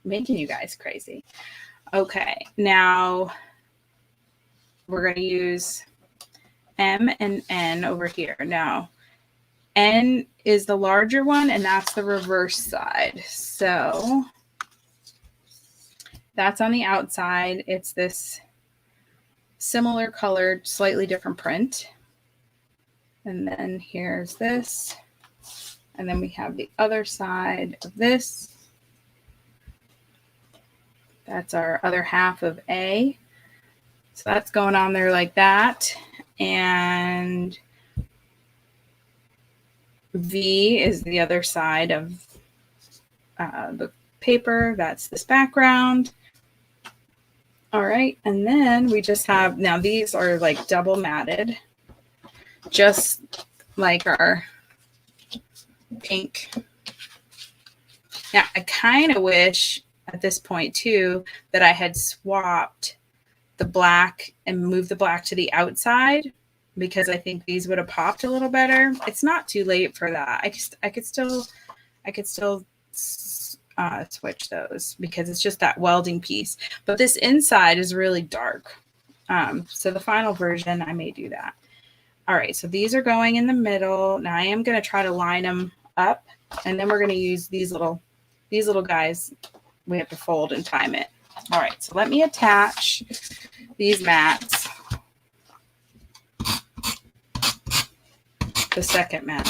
making you guys crazy. Okay, now we're going to use M and N over here. Now, N is the larger one, and that's the reverse side. So that's on the outside. It's this similar colored, slightly different print. And then here's this. And then we have the other side of this. That's our other half of A. So that's going on there like that. And V is the other side of the paper. That's this background. All right. And then we just have, now these are like double matted, just like our pink. Now I kind of wish at this point too that I had swapped the black and moved the black to the outside, because I think these would have popped a little better. It's not too late for that. I could still switch those because it's just that welding piece. But this inside is really dark. So the final version, I may do that. All right, so these are going in the middle. Now I am going to try to line them up, and then we're going to use these little guys. We have to fold and time it. All right, so let me attach these mats. The second mat.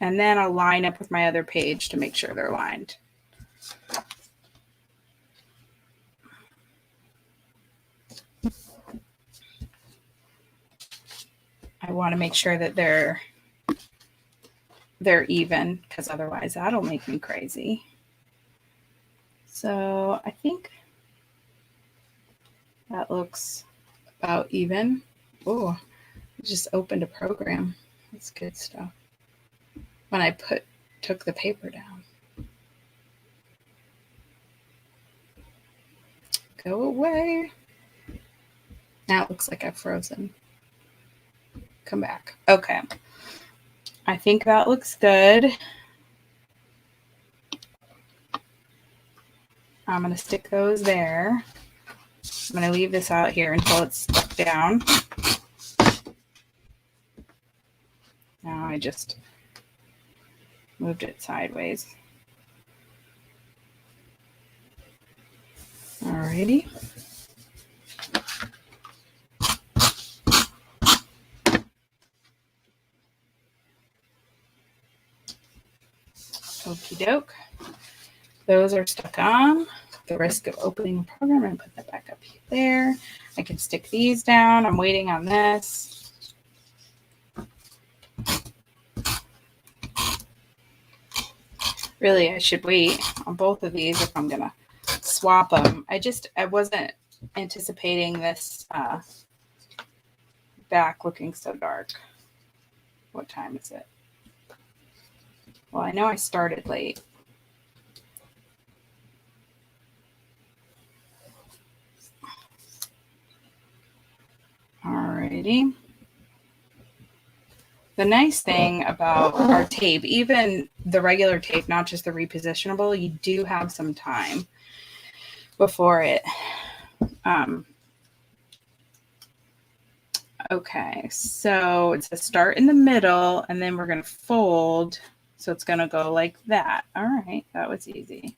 And then I'll line up with my other page to make sure they're lined. I want to make sure that they're even, because otherwise that'll make me crazy. So I think that looks about even. Oh, I just opened a program. That's good stuff. When I took the paper down. Go away. Now it looks like I've frozen. Come back. Okay. I think that looks good. I'm going to stick those there. I'm going to leave this out here until it's stuck down. Now I just moved it sideways. Alrighty. Okie doke. Those are stuck on. The risk of opening the program, and put that back up there. I can stick these down. I'm waiting on this. Really, I should wait on both of these if I'm gonna swap them. I wasn't anticipating this back looking so dark. What time is it? Well, I know I started late. Alrighty. The nice thing about our tape, even the regular tape, not just the repositionable, you do have some time before it. Okay, so it's a start in the middle, and then we're going to fold. So it's going to go like that. All right, that was easy.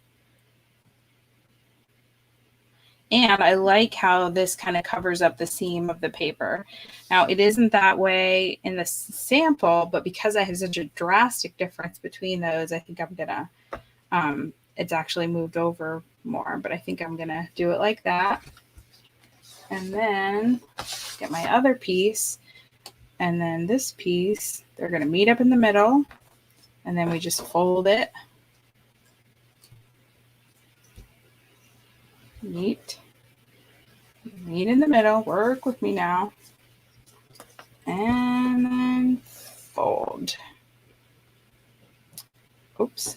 And I like how this kind of covers up the seam of the paper. Now, it isn't that way in the sample, but because I have such a drastic difference between those, I think I'm going to, it's actually moved over more, but I think I'm going to do it like that. And then get my other piece. And then this piece, they're going to meet up in the middle. And then we just fold it. Meet in the middle, work with me now, and then fold. Oops.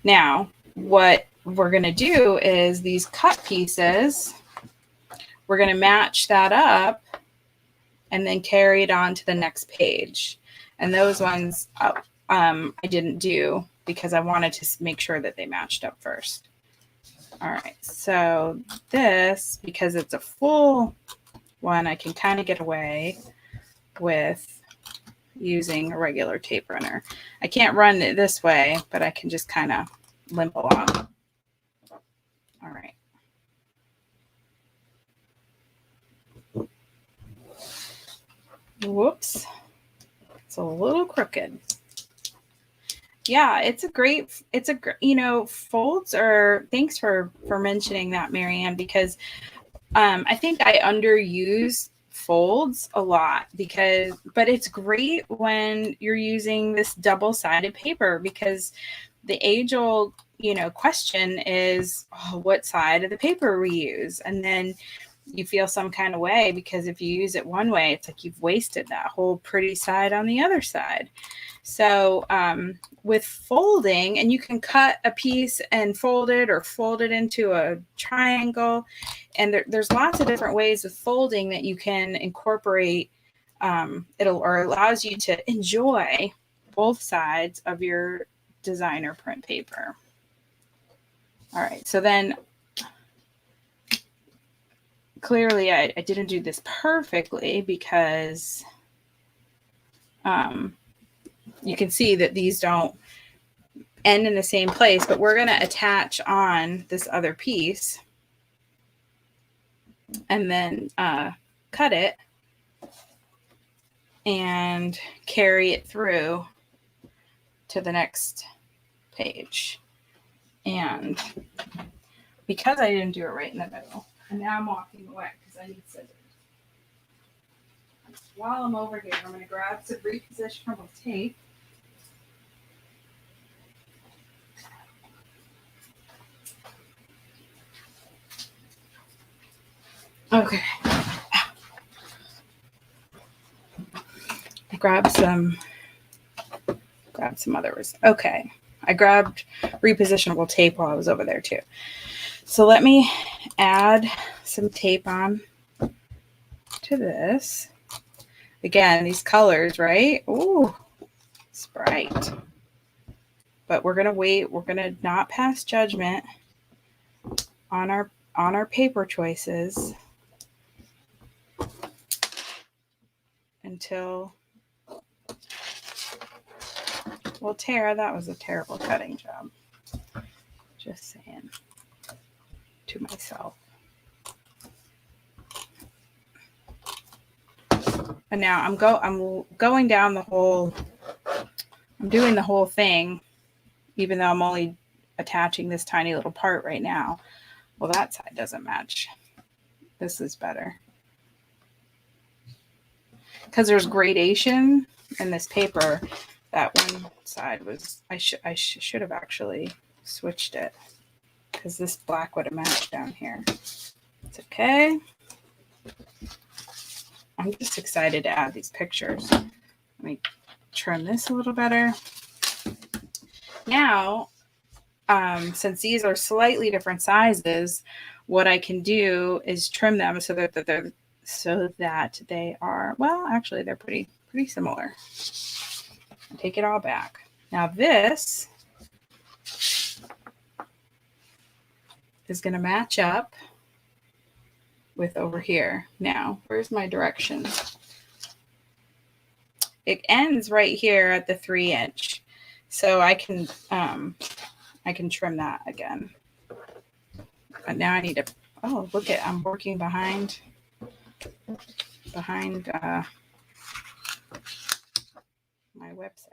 Now, what we're going to do is these cut pieces, we're going to match that up and then carry it on to the next page. And those ones I didn't do because I wanted to make sure that they matched up first. All right, so this, because it's a full one, I can kind of get away with using a regular tape runner. I can't run it this way, but I can just kind of limp along. All right. Whoops. It's a little crooked. Yeah, it's a great, folds are, thanks for mentioning that, Marianne, because I think I underuse folds a lot but it's great when you're using this double-sided paper, because the age-old, question is, what side of the paper we use. And then you feel some kind of way, because if you use it one way, it's like you've wasted that whole pretty side on the other side. So with folding, and you can cut a piece and fold it, or fold it into a triangle. And there's lots of different ways of folding that you can incorporate. Or allows you to enjoy both sides of your designer print paper. All right, so then clearly I didn't do this perfectly, because you can see that these don't end in the same place, but we're going to attach on this other piece and then cut it and carry it through to the next page. And because I didn't do it right in the middle, and now I'm walking away because I need scissors. While I'm over here, I'm going to grab some repositionable tape. Okay. Grab some others. Okay. I grabbed repositionable tape while I was over there too. So let me add some tape on to this. Again, these colors, right? Ooh, it's bright. But we're going to wait. We're going to not pass judgment on our paper choices until, well, Tara, that was a terrible cutting job. Just saying to myself. And now I'm going down the whole, I'm doing the whole thing, even though I'm only attaching this tiny little part right now. Well, that side doesn't match. This is better. Because there's gradation in this paper. That one side was, I should have actually switched it, because this black would have matched down here. It's okay. I'm just excited to add these pictures. Let me trim this a little better. Now, since these are slightly different sizes, what I can do is trim them so that they are, well, actually they're pretty similar. Take it all back. Now this is going to match up with over here. Now, where's my directions? It ends right here at the 3-inch. So I can trim that again. But now I need to, oh, look at, I'm working behind my website.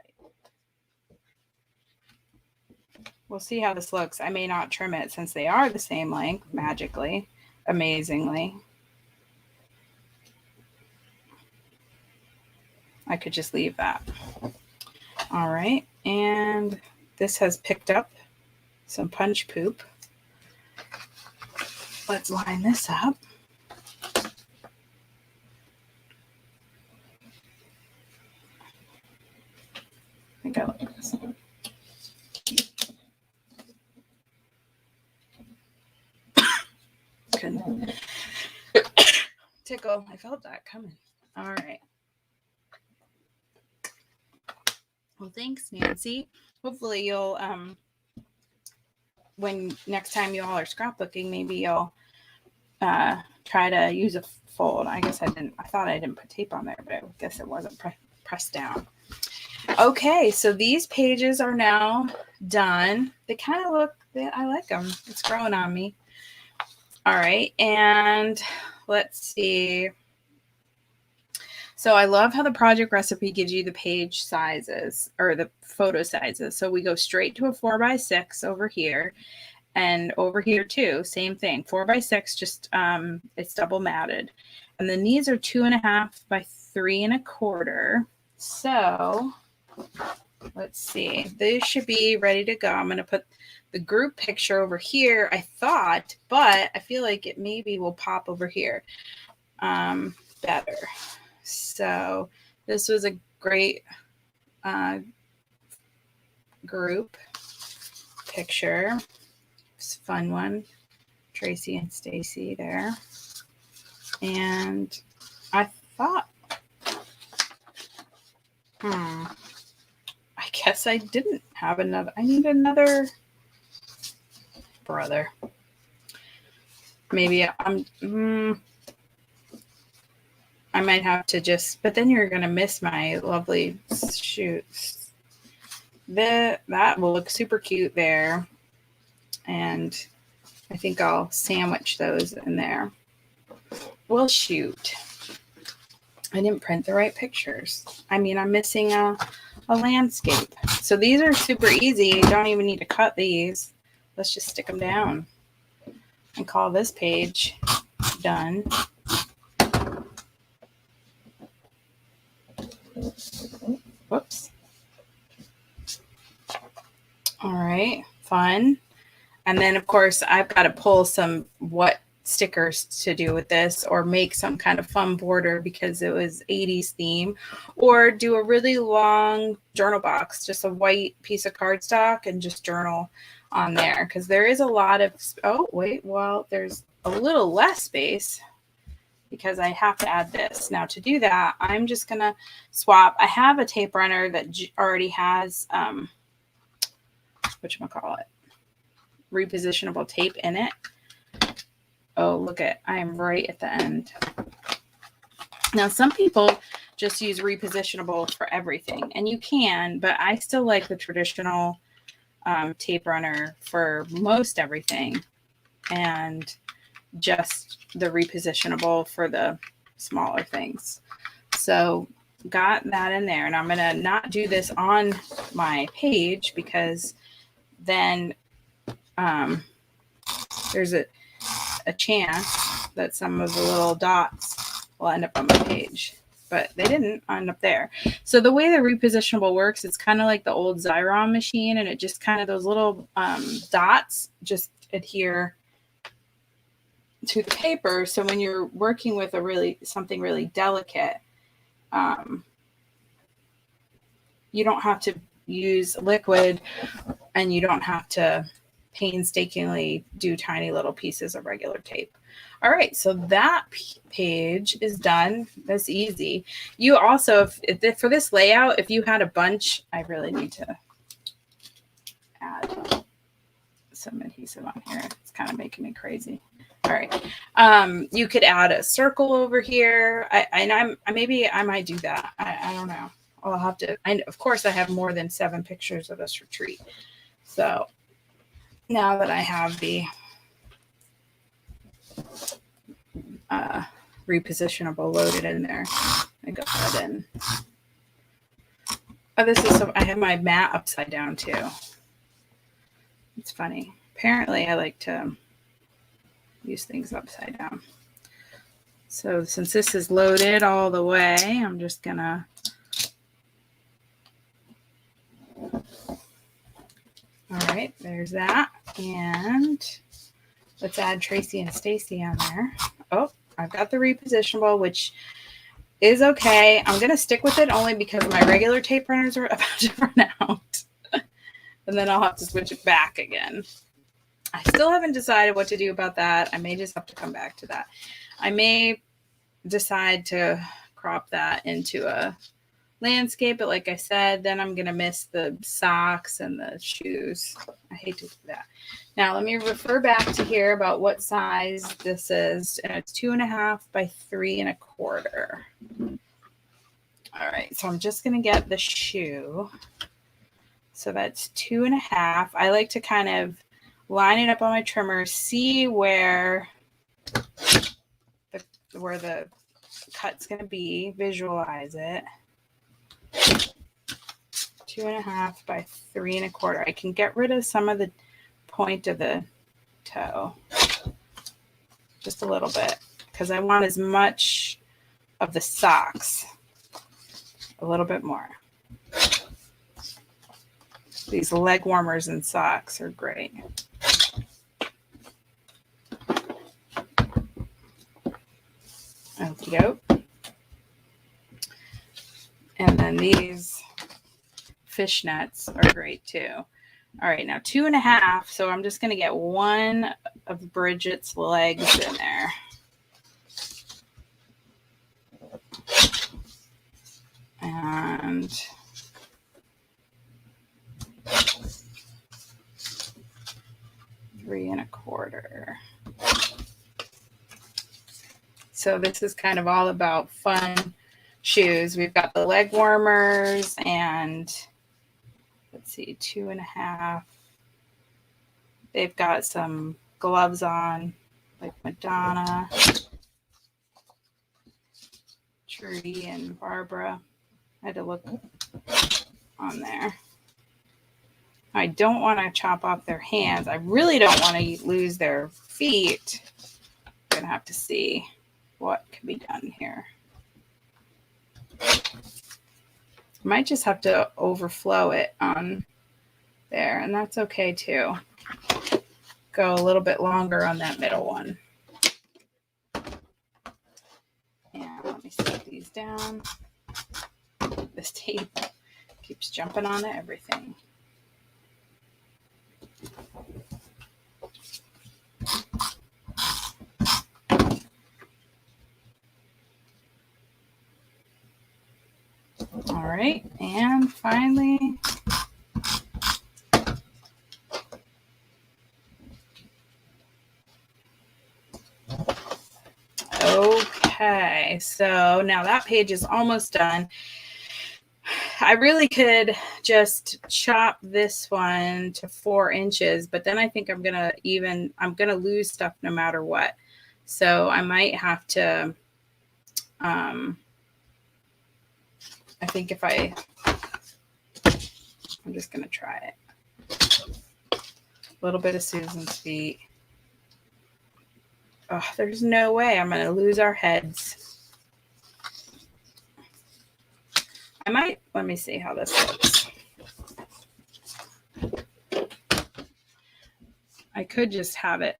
We'll see how this looks. I may not trim it since they are the same length, magically, amazingly. I could just leave that. All right, and this has picked up some punch poop. Let's line this up. I think I like this. Couldn't tickle. I felt that coming. All right. Well, thanks, Nancy. Hopefully you'll, when next time you all are scrapbooking, maybe you'll try to use a fold. I guess I thought I didn't put tape on there, but I guess it wasn't pressed down. Okay, so these pages are now done. They kind of look, I like them. It's growing on me. All right, and let's see. So I love how the project recipe gives you the page sizes or the photo sizes. So we go straight to a 4x6 over here, and over here too, same thing, 4x6, just it's double matted. And then these are 2.5 by 3.25. So let's see, these should be ready to go. I'm going to put the group picture over here, I thought, but I feel like it maybe will pop over here better. So this was a great group picture. It's a fun one. Tracy and Stacy there. And I thought, I guess I didn't have another. I need another brother. Maybe I might have to just, but then you're going to miss my lovely shoots. That will look super cute there. And I think I'll sandwich those in there. Well, shoot. I didn't print the right pictures. I mean, I'm missing a landscape. So these are super easy. You don't even need to cut these. Let's just stick them down and call this page done. Whoops. All right, fun. And then, of course, I've got to pull some what stickers to do with this, or make some kind of fun border because it was 80s theme, or do a really long journal box, just a white piece of cardstock and just journal on there, because there is a lot of, oh, wait, well, there's a little less space because I have to add this. Now to do that, I'm just going to swap. I have a tape runner that already has, whatchamacallit, repositionable tape in it. Oh, look at, I am right at the end. Now, some people just use repositionable for everything, and you can, but I still like the traditional tape runner for most everything, and just the repositionable for the smaller things. So got that in there, and I'm going to not do this on my page because then there's a chance that some of the little dots will end up on my page, but they didn't end up there. So the way the repositionable works, it's kind of like the old Xyron machine, and it just kind of, those little dots just adhere to the paper. So when you're working with something really delicate, you don't have to use liquid, and you don't have to painstakingly do tiny little pieces of regular tape. All right, so that page is done. That's easy. You also, if for this layout, if you had a bunch, I really need to add some adhesive on here. It's kind of making me crazy. All right, you could add a circle over here. Maybe I might do that. I don't know. I'll have to. Of course, I have more than 7 pictures of this retreat. So now that I have the repositionable loaded in there, I go ahead and this is so I have my mat upside down too. It's funny. Apparently, I like to use things upside down. So since this is loaded all the way, I'm just gonna all right, there's that. And let's add Tracy and Stacy on there. Oh, I've got the repositionable, which is okay. I'm going to stick with it only because my regular tape runners are about to run out. And then I'll have to switch it back again. I still haven't decided what to do about that. I may just have to come back to that. I may decide to crop that into a landscape, but like I said, then I'm gonna miss the socks and the shoes. I hate to do that. Now let me refer back to here about what size this is, and it's 2.5 by 3.25. All right, so I'm just gonna get the shoe. So that's 2.5. I like to kind of line it up on my trimmer, see where the cut's going to be. Visualize it. 2.5 by 3.25. I can get rid of some of the point of the toe. Just a little bit. Because I want as much of the socks. A little bit more. These leg warmers and socks are great. Okie doke. And then these fishnets are great too. All right, now 2.5. So I'm just going to get one of Bridget's legs in there. And 3.25. So this is kind of all about fun shoes. We've got the leg warmers and let's see, 2.5. They've got some gloves on, like Madonna, Trudy, and Barbara. I had to look on there. I don't want to chop off their hands. I really don't want to lose their feet. I'm going to have to see what can be done here. I might just have to overflow it on there, and that's okay too. Go a little bit longer on that middle one. And let me set these down. This tape keeps jumping onto everything. All right, and finally, okay, so now that page is almost done. I really could just chop this one to 4 inches, but then I think I'm gonna lose stuff no matter what. So I might have to, I think I'm just gonna try it. A little bit of Susan's feet. Oh, there's no way I'm gonna lose our heads. I might, let me see how this looks. I could just have it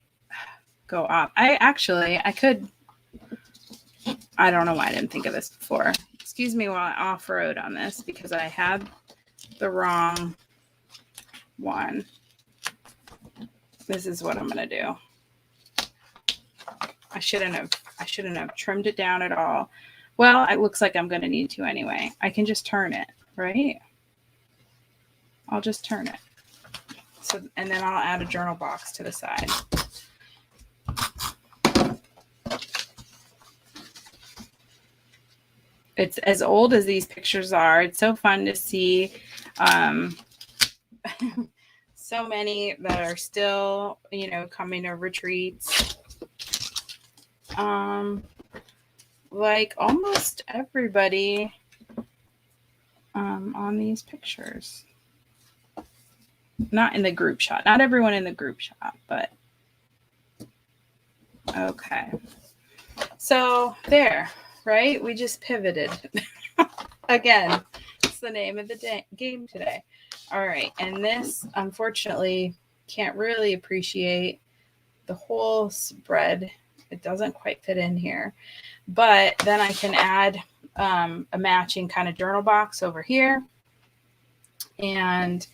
go up. I don't know why I didn't think of this before. Excuse me while I off-road on this because I had the wrong one. This is what I'm going to do. I shouldn't have trimmed it down at all. Well, it looks like I'm going to need to anyway. I can just turn it, right? I'll just turn it. So, and then I'll add a journal box to the side. It's as old as these pictures are. It's so fun to see so many that are still, coming to retreats. Like almost everybody on these pictures. Not in the group shot. Not everyone in the group shot, but okay. So there, right? We just pivoted. Again, it's the name of the game today. All right. And this, unfortunately, can't really appreciate the whole spread. It doesn't quite fit in here. But then I can add a matching kind of journal box over here. And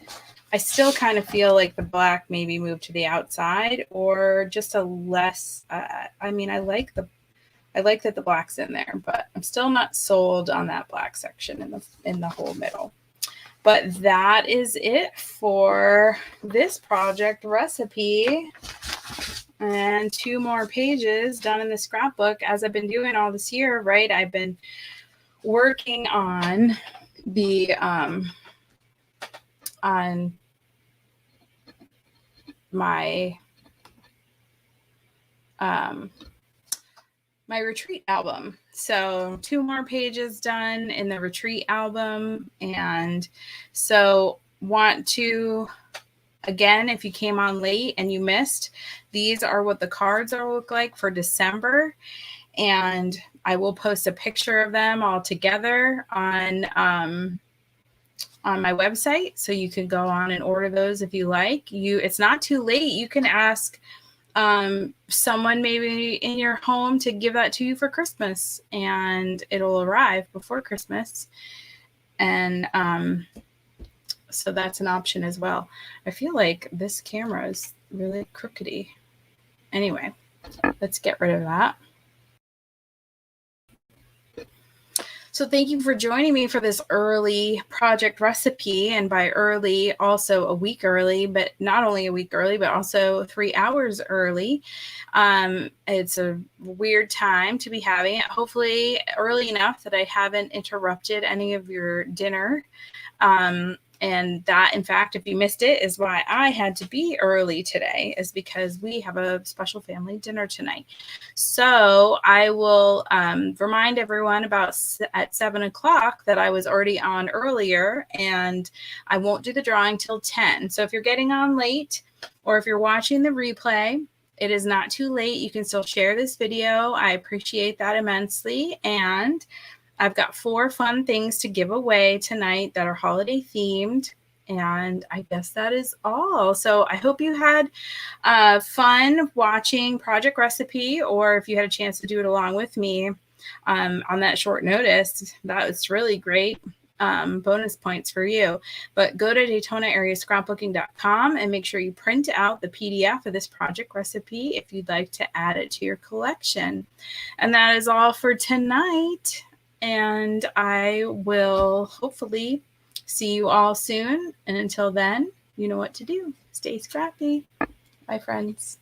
I still kind of feel like the black maybe moved to the outside or just a less, I like that the black's in there, but I'm still not sold on that black section in the whole middle. But that is it for this project recipe. And 2 more pages done in the scrapbook. As I've been doing all this year, right? I've been working on the on my my retreat album. So 2 more pages done in the retreat album. And so want to, again, if you came on late and you missed, these are what the cards will look like for December. And I will post a picture of them all together on my website. So you can go on and order those if you like. It's not too late. You can ask someone maybe in your home to give that to you for Christmas, and it'll arrive before Christmas. And so that's an option as well. I feel like this camera is really crookedy. Anyway, let's get rid of that. So thank you for joining me for this early project recipe. And by early, also a week early, but not only a week early, but also 3 hours early. It's a weird time to be having it. Hopefully early enough that I haven't interrupted any of your dinner. And that, in fact, if you missed it, is why I had to be early today, is because we have a special family dinner tonight. So I will remind everyone about at 7 o'clock that I was already on earlier, and I won't do the drawing till 10. So if you're getting on late, or if you're watching the replay, it is not too late. You can still share this video. I appreciate that immensely. And I've got 4 fun things to give away tonight that are holiday themed. And I guess that is all. So I hope you had fun watching Project Recipe, or if you had a chance to do it along with me on that short notice, that was really great. Bonus points for you. But go to DaytonaAreaScrapbooking.com and make sure you print out the PDF of this project recipe if you'd like to add it to your collection. And that is all for tonight. And I will hopefully see you all soon. And until then, you know what to do. Stay scrappy. Bye, friends.